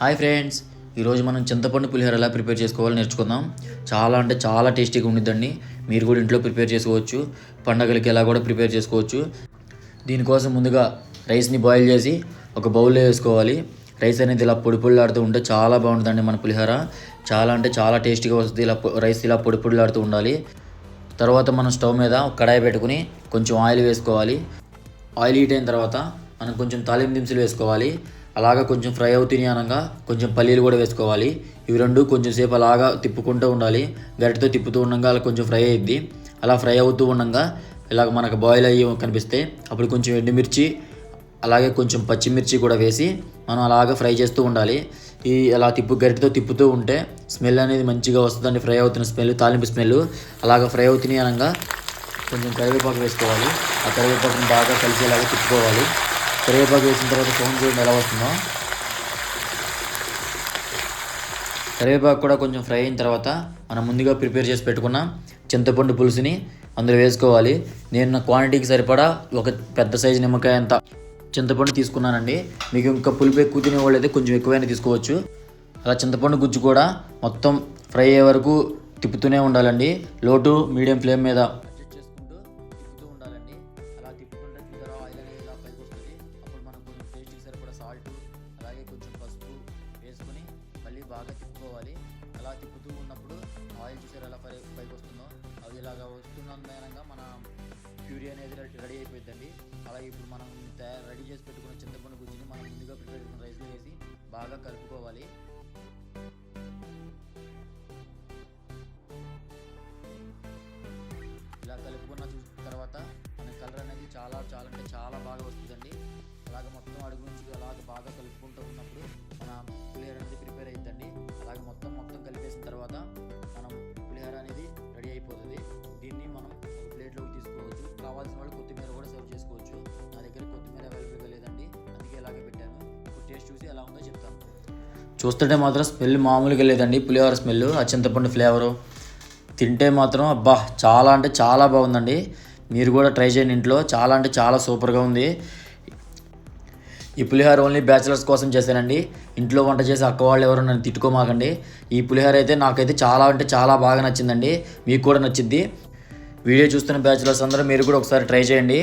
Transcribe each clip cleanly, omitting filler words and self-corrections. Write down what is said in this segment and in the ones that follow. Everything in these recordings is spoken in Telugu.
హాయ్ ఫ్రెండ్స్, ఈరోజు మనం చింతపండు పులిహోర ఎలా ప్రిపేర్ చేసుకోవాలో నేర్చుకుందాం. చాలా టేస్టీగా ఉండిద్దండి. మీరు కూడా ఇంట్లో ప్రిపేర్ చేసుకోవచ్చు. పండగలకి ఎలా కూడా ప్రిపేర్ చేసుకోవచ్చు. దీనికోసం ముందుగా రైస్ని బాయిల్ చేసి ఒక బౌల్లో వేసుకోవాలి. రైస్ అనేది ఇలా పొడి పొడిలాడుతూ ఉంటే చాలా బాగుంటుందండి మన పులిహోర. చాలా టేస్టీగా వస్తుంది. రైస్ ఇలా పొడి పొడిలాడుతూ ఉండాలి. తర్వాత మనం స్టవ్ మీద ఒక కడాయి పెట్టుకుని కొంచెం ఆయిల్ వేసుకోవాలి. ఆయిల్ హీట్ అయిన తర్వాత మనం కొంచెం తాలింపు దినుసులు వేసుకోవాలి. అలాగా కొంచెం ఫ్రై అవుతుంది అనగా కొంచెం పల్లీలు కూడా వేసుకోవాలి. ఇవి రెండు కొంచెం సేపు అలాగా తిప్పుకుంటూ ఉండాలి. గరిటతో తిప్పుతూ ఉండగా అలా కొంచెం ఫ్రై అయ్యిద్ది. అలా ఫ్రై అవుతూ ఉండగా ఇలాగ మనకు బాయిల్ అయ్యి కనిపిస్తే అప్పుడు కొంచెం ఎండుమిర్చి అలాగే కొంచెం పచ్చిమిర్చి కూడా వేసి మనం అలాగ ఫ్రై చేస్తూ ఉండాలి. అలా గరిటతో తిప్పుతూ ఉంటే స్మెల్ అనేది మంచిగా వస్తుందండి. ఫ్రై అవుతున్న స్మెల్, తాలింపు స్మెల్. అలాగ ఫ్రై అవుతున్నాయి అనగా కొంచెం కరివేపాకు వేసుకోవాలి. ఆ కరివేపాకుని బాగా కలిసేలాగా తిప్పుకోవాలి. కరివేపాకు వేసిన తర్వాత సౌండ్ చూడండి ఎలా వస్తుందో. కరివేపాకు కూడా కొంచెం ఫ్రై అయిన తర్వాత మనం ముందుగా ప్రిపేర్ చేసి పెట్టుకున్న చింతపండు పులుసుని అందులో వేసుకోవాలి. నేను నా క్వాంటిటీకి సరిపడా ఒక పెద్ద సైజు నిమ్మకాయ అంత చింతపండు తీసుకున్నానండి. మీకు ఇంకా పులుపు ఎక్కువ తినేవాళ్ళు అయితే కొంచెం ఎక్కువైనా తీసుకోవచ్చు. అలా చింతపండు గుజ్జు కూడా మొత్తం ఫ్రై అయ్యే వరకు తిప్పుతూనే ఉండాలండి. లో టు మీడియం ఫ్లేమ్ మీద అడ్జస్ట్ చేసుకుంటూ తిప్పుతూ ఉండాలండి. అలా తిప్పుకుంటే చూసారా ఆయిల్ అనేది ఇలా పైకి వస్తుంది. అప్పుడు మనం కొంచెం టేస్ట్కి సరిపడా సాల్ట్ అలాగే కొంచెం పసుపు వేసుకుని మళ్ళీ బాగా తిప్పుకోవాలి. అలా తిప్పుతూ ఉన్నప్పుడు ఆయిల్ చూసారు ఎలా పైకి వస్తుందో, అది ఇలాగా వస్తున్నందుకు మన ప్యూరీ అనేది రెడీ అయిపోయిందండి. అలా ఇప్పుడు మనం రెడీ చేసి పెట్టుకున్న చింతపండు గుజ్జుని మనం ముందుగా ప్రిపేర్ చేసుకున్న రైస్లో వేసి బాగా కలుపుకోవాలి. ఇలా కలుపుకున్న తర్వాత మన కలర్ అనేది చాలా బాగా వస్తుందండి. అలాగే మొత్తం అడుగు నుంచి అలాగ బాగా కలుపుకుంటూ ఉన్నప్పుడు మన పులిహోర అనేది ప్రిపేర్ అయిద్దండి. అలాగే మొత్తం కలిపేసిన తర్వాత మనం పులిహోర అనేది రెడీ అయిపోతుంది. దీన్ని మనం ఒక ప్లేట్లోకి తీసుకోవచ్చు. కావాల్సిన వాళ్ళు కొత్తిమీర కూడా సర్వ్ చేసుకోవచ్చు. నా దగ్గర కొత్తిమీర అవైలబుల్గా లేదండి, అందుకే ఇలాగే పెట్టాను. ఇప్పుడు టేస్ట్ చూసి ఎలా ఉందో చెప్తాను. చూస్తుంటే మాత్రం స్మెల్ మామూలుగా లేదండి. పులిహోర స్మెల్, ఆ చింతపండు ఫ్లేవరు తింటే మాత్రం అబ్బా చాలా బాగుందండి. మీరు కూడా ట్రై చేయండి ఇంట్లో. చాలా సూపర్గా ఉంది. ఈ పులిహోర ఓన్లీ బ్యాచిలర్స్ కోసం చేశానండి. ఇంట్లో వంట చేసి అక్క వాళ్ళు ఎవరు నన్ను తిట్టుకోమాకండి. ఈ పులిహోర అయితే నాకైతే చాలా బాగా నచ్చిందండి. మీకు కూడా నచ్చింది. వీడియో చూస్తున్న బ్యాచిలర్స్ అందరూ మీరు కూడా ఒకసారి ట్రై చేయండి.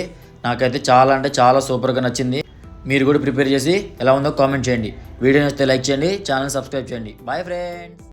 నాకైతే చాలా సూపర్గా నచ్చింది. మీరు కూడా ప్రిపేర్ చేసి ఎలా ఉందో కామెంట్ చేయండి. వీడియో నచ్చితే లైక్ చేయండి, ఛానల్ సబ్స్క్రైబ్ చేయండి. Bye friends.